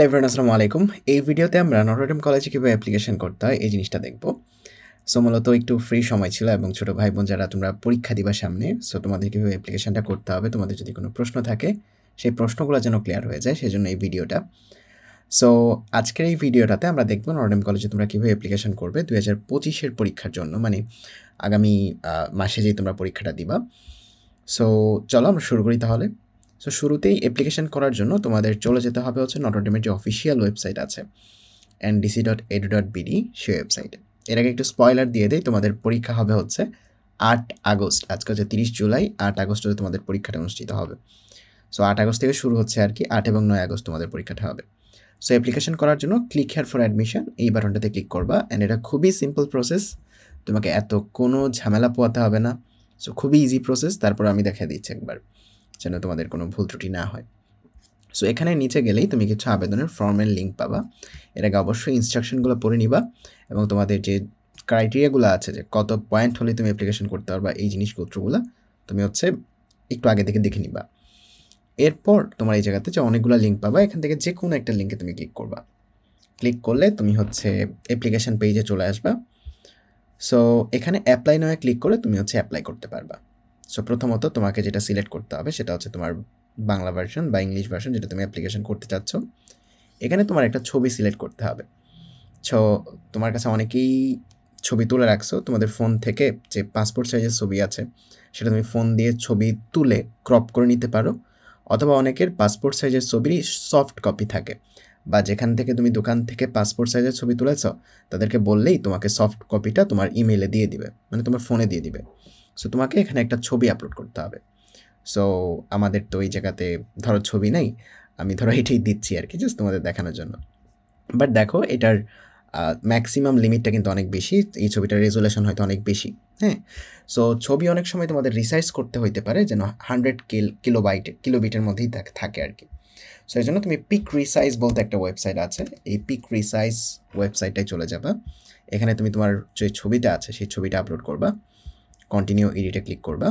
Hello everyone, আসসালামু আলাইকুম। এই ভিডিওতে আমরা নটর ডেম কলেজে কীভাবে অ্যাপ্লিকেশন করতে হয় এই জিনিসটা দেখব। সো মূলত একটু ফ্রি সময় ছিল এবং ছোটো ভাই বোন যারা তোমরা পরীক্ষা দিবা সামনে, সো তোমাদের কীভাবে অ্যাপ্লিকেশনটা করতে হবে, তোমাদের যদি কোনো প্রশ্ন থাকে সেই প্রশ্নগুলো যেন ক্লিয়ার হয়ে যায়, সেজন্য এই ভিডিওটা। সো আজকের এই ভিডিওটাতে আমরা দেখব নটর ডেম কলেজে তোমরা কীভাবে অ্যাপ্লিকেশন করবে 2025-এর পরীক্ষার জন্য, মানে আগামী মাসে যেই তোমরা পরীক্ষাটা দিবা। সো চলো আমরা শুরু করি তাহলে। সো শুরুতেই অ্যাপ্লিকেশন করার জন্য তোমাদের চলে যেতে হবে হচ্ছে নটর ডেমের যে অফিসিয়াল ওয়েবসাইট আছে ndc.edu.bd, সেই ওয়েবসাইটে। এর আগে একটু স্পয়লার দিয়ে দেই, তোমাদের পরীক্ষা হবে হচ্ছে 8 আগস্ট। আজকে হচ্ছে 30 জুলাই, 8 আগস্ট তোমাদের পরীক্ষাটা অনুষ্ঠিত হবে। সো 8 আগস্ট থেকে শুরু হচ্ছে আর কি, 8 এবং 9 আগস্ট তোমাদের পরীক্ষাটা হবে। সো অ্যাপ্লিকেশন করার জন্য ক্লিক হেয়ার ফর অ্যাডমিশন এই বাটনটাতে ক্লিক করবা। অ্যান্ড এটা খুবই সিম্পল প্রসেস, তোমাকে এত কোনো ঝামেলা পোয়াতে হবে না। সো খুবই ইজি প্রসেস। তারপর আমি দেখা দিচ্ছি একবার, যেন তোমাদের কোনো ভুল ত্রুটি না হয়। সো এখানে নিচে গেলেই তুমি কিছু আবেদনের ফর্মের লিঙ্ক পাবা। এর আগে অবশ্যই ইনস্ট্রাকশনগুলো পড়ে নিবা এবং তোমাদের যে ক্রাইটেরিয়াগুলো আছে, যে কত পয়েন্ট হলে তুমি অ্যাপ্লিকেশন করতে পারবা, এই জিনিসপত্রগুলো তুমি হচ্ছে একটু আগে থেকে দেখে নিবা। এরপর তোমার এই জায়গাতে যে অনেকগুলো লিঙ্ক পাবা, এখান থেকে যে কোনো একটা লিঙ্কে তুমি ক্লিক করবা। ক্লিক করলে তুমি হচ্ছে অ্যাপ্লিকেশন পেজে চলে আসবা। সো এখানে অ্যাপ্লাই নয় ক্লিক করে তুমি হচ্ছে অ্যাপ্লাই করতে পারবা। সো প্রথমত তোমাকে যেটা সিলেক্ট করতে হবে সেটা হচ্ছে তোমার বাংলা ভার্সন বা ইংলিশ ভার্সন, যেটা তুমি অ্যাপ্লিকেশন করতে চাচ্ছ। এখানে তোমার একটা ছবি সিলেক্ট করতে হবে। সো তোমার কাছে অনেকেই ছবি তুলে রাখছো, তোমাদের ফোন থেকে যে পাসপোর্ট সাইজের ছবি আছে সেটা তুমি ফোন দিয়ে ছবি তুলে ক্রপ করে নিতে পারো, অথবা অনেকের পাসপোর্ট সাইজের ছবিরই সফট কপি থাকে, বা যেখান থেকে তুমি দোকান থেকে পাসপোর্ট সাইজের ছবি তুলেছ তাদেরকে বললেই তোমাকে সফট কপিটা তোমার ইমেলে দিয়ে দিবে, মানে তোমার ফোনে দিয়ে দিবে। সো তোমাকে এখানে একটা ছবি আপলোড করতে হবে। সো আমাদের তো এই জায়গাতে ধরো ছবি নেই, আমি ধরো এটাই দিচ্ছি আর কি, জাস্ট তোমাদের দেখানোর জন্য। বাট দেখো এটার ম্যাক্সিমাম লিমিটটা কিন্তু অনেক বেশি, এই ছবিটার রেজুলেশন হয়তো অনেক বেশি। হ্যাঁ, সো ছবি অনেক সময় তোমাদের রিসাইজ করতে হইতে পারে যেন 100 কিলোবিটের মধ্যেই থাকে আর কি। সো এই জন্য তুমি পিক রিসাইজ বলতে একটা ওয়েবসাইট আছে, এই পিক রিসাইজ ওয়েবসাইটটায় চলে যাবা। এখানে তুমি তোমার যে ছবিটা আছে সেই ছবিটা আপলোড করবা, কন্টিনিউ এডিটে ক্লিক করবা।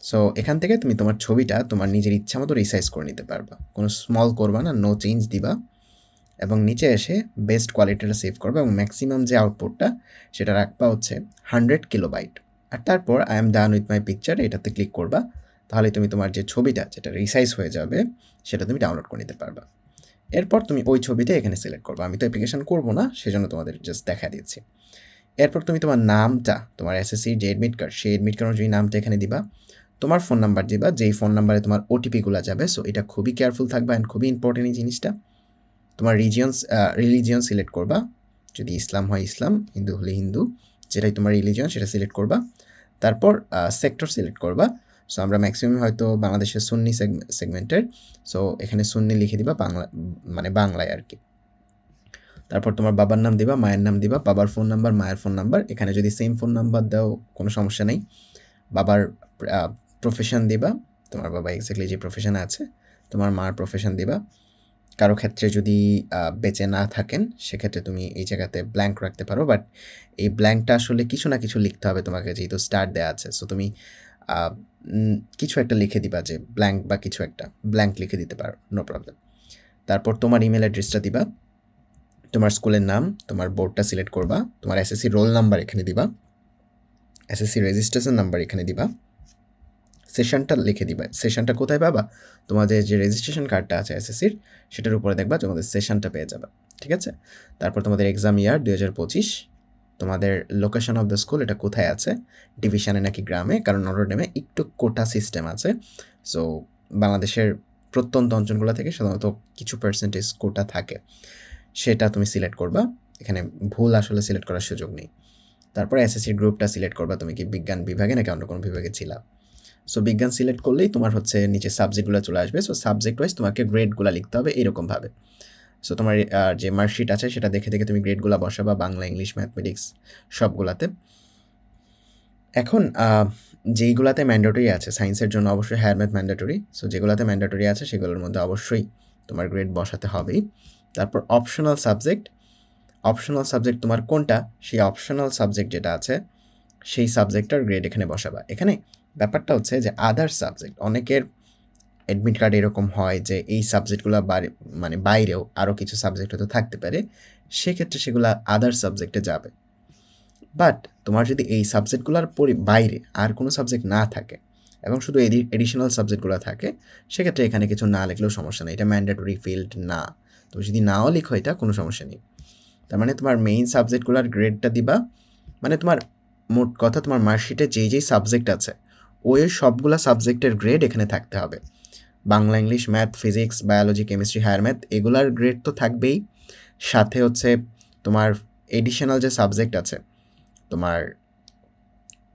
সো এখান থেকে তুমি তোমার ছবিটা তোমার নিজের ইচ্ছা মতো রিসাইজ করে নিতে পারবা, কোনো স্মল করবা না, নো চেঞ্জ দিবা এবং নিচে এসে বেস্ট কোয়ালিটিটা সেভ করবা এবং ম্যাক্সিমাম যে আউটপুটটা সেটা রাখবা হচ্ছে 100 কিলোবাইট। আর তারপর I am done with my picture এটাতে ক্লিক করবা, তাহলে তুমি তোমার যে ছবিটা যেটা রিসাইজ হয়ে যাবে সেটা তুমি ডাউনলোড করে নিতে পারবা। এরপর তুমি ওই ছবিটা এখানে সিলেক্ট করবা। আমি তো অ্যাপ্লিকেশন করবো না, সেজন্য তোমাদের জাস্ট দেখা দিচ্ছি। এরপর তুমি তোমার নামটা, তোমার এসএসসির যে অ্যাডমিট কার্ড সেই অ্যাডমিট কার্ড অনুযায়ী নামটা এখানে দিবা, তোমার ফোন নাম্বার দিবা, যেই ফোন নাম্বারে তোমার ওটিপিগুলো যাবে। সো এটা খুবই কেয়ারফুল থাকবা অ্যান্ড খুবই ইম্পর্টেন্ট এই জিনিসটা। তোমার রিলিজিয়ন সিলেক্ট করবা, যদি ইসলাম হয় ইসলাম, হিন্দু হলে হিন্দু, যেটাই তোমার রিলিজিয়ন সেটা সিলেক্ট করবা। তারপর সেক্টর সিলেক্ট করবা। সো আমরা ম্যাক্সিমাম হয়তো বাংলাদেশের সুন্নি সেগমেন্টের, সো এখানে সুন্নি লিখে দিবা, বাংলা মানে বাংলায় আর কি। তারপর তোমার বাবার নাম দিবা, মায়ের নাম দিবা, বাবার ফোন নাম্বার, মায়ের ফোন নাম্বার। এখানে যদি সেম ফোন নাম্বার দাও কোনো সমস্যা নেই। বাবার প্রফেশন দিবা, তোমার বাবা এক্স্যাক্টলি যে প্রফেশনে আছে, তোমার মার প্রফেশন দিবা। কারো ক্ষেত্রে যদি বেঁচে না থাকেন সেক্ষেত্রে তুমি এই জায়গাতে ব্ল্যাঙ্ক রাখতে পারো, বাট এই ব্ল্যাঙ্কটা আসলে কিছু না কিছু লিখতে হবে তোমাকে, যেহেতু স্টার দেওয়া আছে। সো তুমি কিছু একটা লিখে দিবা, যে ব্ল্যাঙ্ক বা কিছু একটা ব্ল্যাঙ্ক লিখে দিতে পারো, নো প্রবলেম। তারপর তোমার ইমেল অ্যাড্রেসটা দিবা, তোমার স্কুলের নাম, তোমার বোর্ডটা সিলেক্ট করবা, তোমার এসএসসি রোল নাম্বার এখানে দিবা, এসএসসি রেজিস্ট্রেশন নাম্বার এখানে দিবা, সেশনটা লিখে দিবা। সেশনটা কোথায় পাবা? তোমাদের যে রেজিস্ট্রেশন কার্ডটা আছে এসএসসির সেটার উপরে দেখবা তোমাদের সেশনটা পেয়ে যাবে, ঠিক আছে? তারপর তোমাদের এক্সাম ইয়ার 2025, তোমাদের লোকেশন অফ দ্য স্কুল এটা কোথায় আছে, ডিভিশনে নাকি গ্রামে, কারণ নটর ডেমে একটু কোটা সিস্টেম আছে। সো বাংলাদেশের প্রত্যন্ত অঞ্চলগুলো থেকে সাধারণত কিছু পার্সেন্টেজ কোটা থাকে, সেটা তুমি সিলেক্ট করবা। এখানে ভুল আসলে সিলেক্ট করার সুযোগ নেই। তারপরে এসএসসির গ্রুপটা সিলেক্ট করবা, তুমি কি বিজ্ঞান বিভাগে নাকি অন্য কোনো বিভাগে ছিলা। সো বিজ্ঞান সিলেক্ট করলেই তোমার হচ্ছে নিচে সাবজেক্টগুলো চলে আসবে। সো সাবজেক্ট ওয়াইজ তোমাকে গ্রেডগুলো লিখতে হবে এরকমভাবে। সো তোমার যে মার্কশিট আছে সেটা দেখে দেখে তুমি গ্রেডগুলো বসাবা, বাংলা, ইংলিশ, ম্যাথমেটিক্স সবগুলাতে। এখন যেইগুলাতে ম্যান্ডেটরি আছে, সায়েন্সের জন্য অবশ্যই হায়ার ম্যাথ ম্যান্ডেটরি। সো যেগুলাতে ম্যান্ডেটরি আছে সেগুলোর মধ্যে অবশ্যই তোমার গ্রেড বসাতে হবেই। তারপর অপশনাল সাবজেক্ট তোমার কোনটা, সেই অপশনাল সাবজেক্ট যেটা আছে সেই সাবজেক্টটার গ্রেড এখানে বসাবা। এখানে ব্যাপারটা হচ্ছে যে আদার সাবজেক্ট, অনেকের অ্যাডমিট কার্ড এরকম হয় যে এই সাবজেক্টগুলো মানে বাইরেও আরও কিছু সাবজেক্ট হয়তো থাকতে পারে, সেক্ষেত্রে সেগুলো আদার সাবজেক্টে যাবে। বাট তোমার যদি এই সাবজেক্টগুলোর বাইরে আর কোনো সাবজেক্ট না থাকে এবং শুধু এডিশনাল সাবজেক্টগুলো থাকে, সেক্ষেত্রে এখানে কিছু না লিখলেও সমস্যা নেই, এটা ম্যান্ডেটরি ফিল্ড না। তুমি যদি নাও লিখো এটা কোনো সমস্যা নেই। তার মানে তোমার মেইন সাবজেক্টগুলোর গ্রেডটা দিবা, মানে তোমার মোট কথা তোমার মার্কশিটে যেই সাবজেক্ট আছে ওই সবগুলা সাবজেক্টের গ্রেড এখানে থাকতে হবে। Bangla, English, math, physics, biology, chemistry, higher math এগুলার গ্রেড তো থাকবেই, সাথে হচ্ছে তোমার এডিশনাল যে সাবজেক্ট আছে, তোমার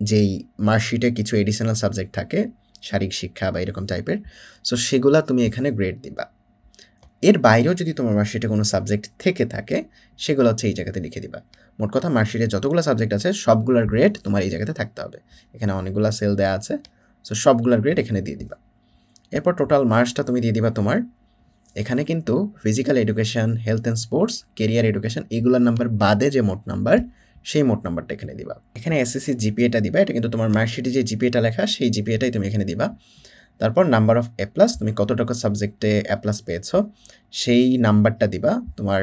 যেই মার্কশিটে কিছু এডিশনাল সাবজেক্ট থাকে শারীরিক শিক্ষা বা এরকম টাইপের, সো সেগুলা তুমি এখানে গ্রেড দিবা। এর বাইরেও যদি তোমার মার্কশিটে কোনো সাবজেক্ট থেকে থাকে সেগুলো হচ্ছে এই জায়গাতে লিখে দিবা। মোট কথা মার্কশিটে যতগুলো সাবজেক্ট আছে সবগুলোর গ্রেড তোমার এই জায়গাতে থাকতে হবে। এখানে অনেকগুলো সেল দেওয়া আছে, সো সবগুলোর গ্রেড এখানে দিয়ে দিবা। এরপর টোটাল মার্কসটা তুমি দিয়ে দিবা তোমার। এখানে কিন্তু physical education, health and sports, career education এগুলোর নাম্বার বাদে যে মোট নাম্বার, সেই মোট নাম্বারটা এখানে দিবা। এখানে এসএসসি জিপিএটা দিবা, এটা কিন্তু তোমার মার্কশিটে যে জিপিএটা লেখা সেই জিপিএটাই তুমি এখানে দিবা। তারপর নাম্বার অফ এ প্লাস, তুমি কতটুকু সাবজেক্টে এ প্লাস পেয়েছো সেই নাম্বারটা দিবা। তোমার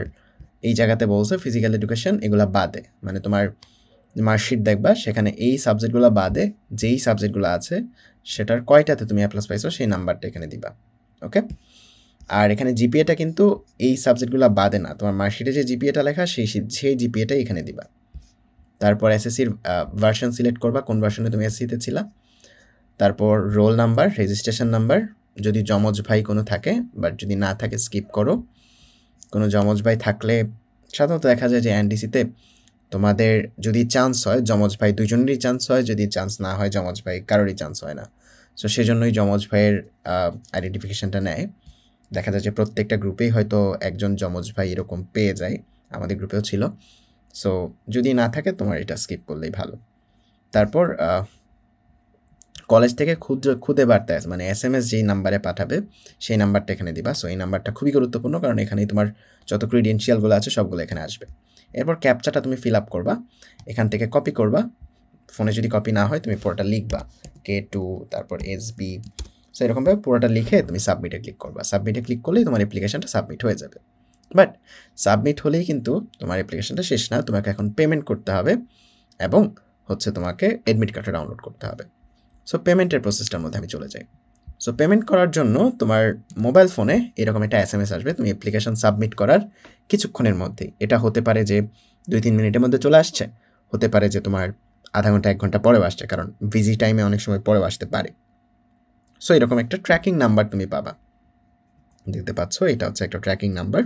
এই জায়গাতে বলছে ফিজিক্যাল এডুকেশন এগুলো বাদে, মানে তোমার মার্কশিট দেখবা সেখানে এই সাবজেক্টগুলো বাদে যেই সাবজেক্টগুলো আছে সেটার কয়টাতে তুমি এ প্লাস পাইছো সেই নাম্বারটা এখানে দিবা। ওকে, আর এখানে জিপিএটা কিন্তু এই সাবজেক্টগুলো বাদে না, তোমার মার্কশিটে যে জিপিএটা লেখা সেই জিপিএটাই এখানে দিবা। তারপর এসএসসির ভার্সন সিলেক্ট করবা, কোন ভার্সনে তুমি এসএসসিতে ছিলা। তারপর রোল নাম্বার, রেজিস্ট্রেশন নাম্বার, যদি যমজ ভাই কোনো থাকে, বাট যদি না থাকে স্কিপ করো। কোনো যমজ ভাই থাকলে সাধারণত দেখা যায় যে এনডিসিতে তোমাদের যদি চান্স হয় যমজ ভাই দুজনেরই চান্স হয়, যদি চান্স না হয় যমজ ভাই কারোরই চান্স হয় না। সো সেজন্যই যমজ ভাইয়ের আইডেন্টিফিকেশানটা নেয়। দেখা যায় যে প্রত্যেকটা গ্রুপেই হয়তো একজন যমজ ভাই এরকম পেয়ে যায়, আমাদের গ্রুপেও ছিল। সো যদি না থাকে তোমার এটা স্কিপ করলেই ভালো। তারপর কলেজ থেকে খুদে বার্তা আছে, মানে SMS যেই নাম্বারে পাঠাবে সেই নাম্বারটা এখানে দিবা। সো এই নাম্বারটা খুবই গুরুত্বপূর্ণ, কারণ এখানেই তোমার যত ক্রিডেন্সিয়ালগুলো আছে সবগুলো এখানে আসবে। এরপর ক্যাপচাটা তুমি ফিল আপ করবা, এখান থেকে কপি করবা। ফোনে যদি কপি না হয় তুমি পুরোটা লিখবা, K2 তারপর SB। সো এরকমভাবে পুরোটা লিখে তুমি সাবমিটে ক্লিক করবা। সাবমিটে ক্লিক করলেই তোমার অ্যাপ্লিকেশনটা সাবমিট হয়ে যাবে। বাট সাবমিট হলেই কিন্তু তোমার অ্যাপ্লিকেশনটা শেষ না, তোমাকে এখন পেমেন্ট করতে হবে এবং হচ্ছে তোমাকে অ্যাডমিট কার্ডটা ডাউনলোড করতে হবে। সো পেমেন্টের প্রসেসটার মধ্যে আমি চলে যাই। সো পেমেন্ট করার জন্য তোমার মোবাইল ফোনে এরকম একটা SMS আসবে তুমি অ্যাপ্লিকেশন সাবমিট করার কিছুক্ষণের মধ্যেই। এটা হতে পারে যে 2-3 মিনিটের মধ্যে চলে আসছে, হতে পারে যে তোমার আধা ঘন্টা 1 ঘন্টা পরেও আসছে, কারণ বিজি টাইমে অনেক সময় পরেও আসতে পারে। সো এরকম একটা ট্র্যাকিং নাম্বার তুমি পাবা, দেখতে পাচ্ছ এটা হচ্ছে একটা ট্র্যাকিং নাম্বার।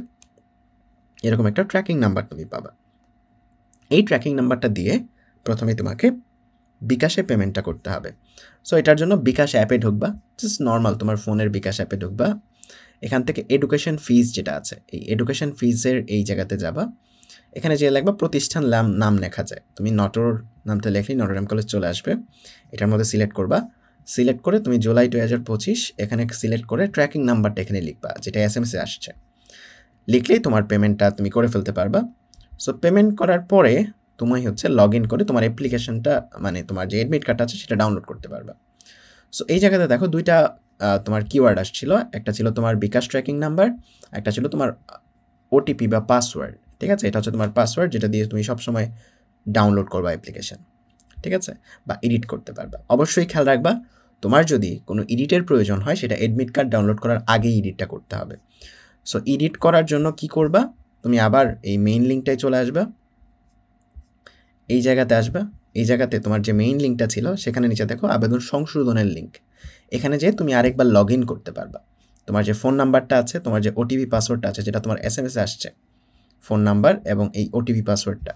এরকম একটা ট্র্যাকিং নাম্বার তুমি পাবা। এই ট্র্যাকিং নাম্বারটা দিয়ে প্রথমে তোমাকে বিকাশে পেমেন্টটা করতে হবে। সো এটার জন্য বিকাশ অ্যাপে ঢুকবা, জাস্ট নর্মাল তোমার ফোনের বিকাশ অ্যাপে ঢুকবা। এখান থেকে এডুকেশন ফিজ যেটা আছে এই এডুকেশন ফিজের এই জায়গাতে যাবা। এখানে যে লাগবা প্রতিষ্ঠান নাম লেখা যায়, তুমি নটর নামটা লেখলেই নটরডেম কলেজ চলে আসবে। এটার মধ্যে সিলেক্ট করবা, সিলেক্ট করে তুমি জুলাই 2025 এখানে সিলেক্ট করে ট্র্যাকিং নাম্বারটা এখানে লিখবা, যেটা SMS আসছে। লিখলেই তোমার পেমেন্টটা তুমি করে ফেলতে পারবা। সো পেমেন্ট করার পরে তুমি হচ্ছে লগ ইন করে তোমার অ্যাপ্লিকেশনটা, মানে তোমার যে অ্যাডমিট কার্ডটা আছে সেটা ডাউনলোড করতে পারবা। সো এই জায়গাতে দেখো দুইটা তোমার কিওয়ার্ড আসছিল, একটা ছিল তোমার বিকাশ ট্র্যাকিং নাম্বার, একটা ছিল তোমার OTP বা পাসওয়ার্ড। ঠিক আছে, এটা হচ্ছে তোমার পাসওয়ার্ড যেটা দিয়ে তুমি সবসময় ডাউনলোড করবা অ্যাপ্লিকেশন, ঠিক আছে, বা এডিট করতে পারবা। অবশ্যই খেয়াল রাখবা তোমার যদি কোনো এডিটের প্রয়োজন হয় সেটা অ্যাডমিট কার্ড ডাউনলোড করার আগেই এডিটটা করতে হবে। সো এডিট করার জন্য কি করবা, তুমি আবার এই মেইন লিঙ্কটায় চলে আসবা, এই জায়গাতে আসবা। এই জায়গাতে তোমার যে মেইন লিঙ্কটা ছিল সেখানে নিচে দেখো আবেদন সংশোধনের লিঙ্ক, এখানে যে তুমি আরেকবার লগ ইন করতে পারবা। তোমার যে ফোন নাম্বারটা আছে, তোমার যে OTP পাসওয়ার্ডটা আছে যেটা তোমার SMS আসছে, ফোন নাম্বার এবং এই OTP পাসওয়ার্ডটা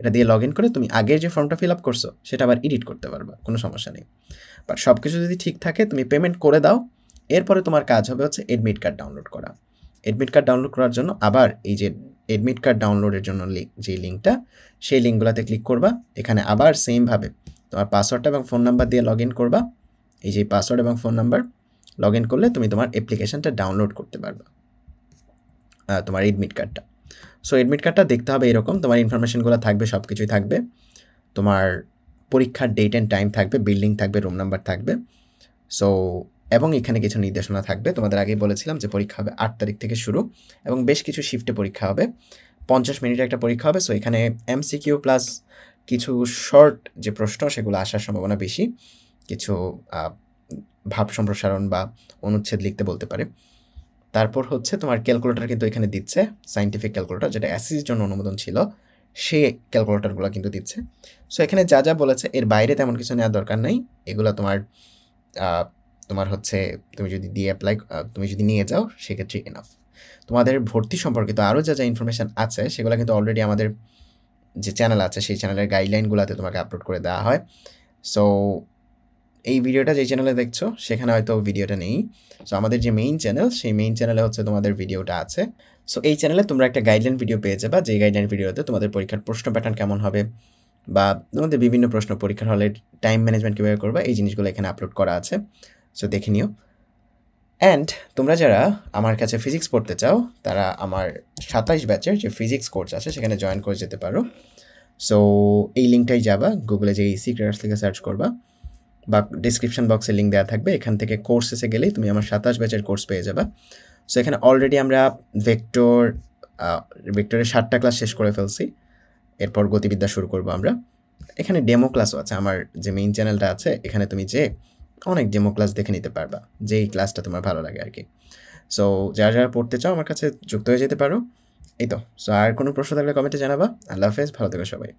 এটা দিয়ে লগ ইন করে তুমি আগের যে ফর্মটা ফিল আপ করছো সেটা আবার এডিট করতে পারবা, কোনো সমস্যা নেই। বাট সব কিছু যদি ঠিক থাকে তুমি পেমেন্ট করে দাও, এরপরে তোমার কাজ হবে হচ্ছে অ্যাডমিট কার্ড ডাউনলোড করা। অ্যাডমিট কার্ড ডাউনলোড করার জন্য আবার এই যে অ্যাডমিট কার্ড ডাউনলোডের জন্য যে লিঙ্কটা, সেই লিঙ্কগুলোতে ক্লিক করবা। এখানে আবার সেমভাবে তোমার পাসওয়ার্ডটা এবং ফোন নাম্বার দিয়ে লগ ইন করবা। এই যে পাসওয়ার্ড এবং ফোন নাম্বার লগ ইন করলে তুমি তোমার অ্যাপ্লিকেশনটা ডাউনলোড করতে পারবা, তোমার অ্যাডমিট কার্ডটা। সো অ্যাডমিট কার্ডটা দেখতে হবে এরকম, তোমার ইনফরমেশনগুলো থাকবে, সব কিছুই থাকবে। তোমার পরীক্ষার ডেট অ্যান্ড টাইম থাকবে, বিল্ডিং থাকবে, রুম নাম্বার থাকবে। সো এবং এখানে কিছু নির্দেশনা থাকবে। তোমাদের আগেই বলেছিলাম যে পরীক্ষা হবে ৮ তারিখ থেকে শুরু এবং বেশ কিছু শিফটে পরীক্ষা হবে। ৫০ মিনিটের একটা পরীক্ষা হবে। সো এখানে এমসিকিউ প্লাস কিছু শর্ট যে প্রশ্ন সেগুলো আসার সম্ভাবনা বেশি। কিছু ভাব সম্প্রসারণ বা অনুচ্ছেদ লিখতে বলতে পারে। তারপর হচ্ছে তোমার ক্যালকুলেটর কিন্তু এখানে দিচ্ছে, সায়েন্টিফিক ক্যালকুলেটর যেটা এসএসসির জন্য অনুমোদন ছিল, সে ক্যালকুলেটরগুলো কিন্তু দিচ্ছে। সো এখানে যা, যা বলেছে এর বাইরে তেমন কিছু নেওয়ার দরকার নাই। এগুলো তোমার হচ্ছে তুমি যদি তুমি যদি নিয়ে যাও সেক্ষেত্রে এনাফ। তোমাদের ভর্তি সম্পর্কিত আরও যা, যা ইনফরমেশান আছে সেগুলো কিন্তু অলরেডি আমাদের যে চ্যানেল আছে সেই চ্যানেলের গাইডলাইনগুলোতে তোমাকে আপলোড করে দেওয়া হয়। সো এই ভিডিওটা যেই চ্যানেলে দেখছো সেখানে হয়তো ভিডিওটা নেই। সো আমাদের যে মেইন চ্যানেল সেই মেইন চ্যানেলে হচ্ছে তোমাদের ভিডিওটা আছে। সো এই চ্যানেলে তোমরা একটা গাইডলাইন ভিডিও পেয়ে যাবা, যে গাইডলাইন ভিডিওতে তোমাদের পরীক্ষার প্রশ্ন প্যাটার্ন কেমন হবে বা তোমাদের বিভিন্ন প্রশ্ন পরীক্ষার হলে টাইম ম্যানেজমেন্ট কীভাবে করবা এই জিনিসগুলো এখানে আপলোড করা আছে। সো দেখে নিও। অ্যান্ড তোমরা যারা আমার কাছে ফিজিক্স পড়তে চাও তারা আমার ২৭ ব্যাচের যে ফিজিক্স কোর্স আছে সেখানে জয়েন করে যেতে পারো। সো এই লিঙ্কটাই যাবা, গুগলে যে ইসি ক্রেডার্স থেকে সার্চ করবা বা ডিসক্রিপশন বক্সে লিঙ্ক দেওয়া থাকবে, এখান থেকে কোর্সেসে গেলেই তুমি আমার ২৭ ব্যাচের কোর্স পেয়ে যাবা। সো এখানে অলরেডি আমরা ভেক্টরের ৭টা ক্লাস শেষ করে ফেলছি, এরপর গতিবিদ্যা শুরু করব আমরা। এখানে ডেমো ক্লাসও আছে, আমার যে মেইন চ্যানেলটা আছে এখানে তুমি যে অনেক ডেমো ক্লাস দেখে নিতে পারবা, যেই ক্লাসটা তোমার ভালো লাগে আর কি। সো যারা যারা পড়তে চাও আমার কাছে যুক্ত হয়ে যেতে পারো। এই তো। সো আর কোনো প্রশ্ন থাকলে কমেন্টে জানাবা। আল্লাহ হাফেজ, ভালো থেকো সবাই।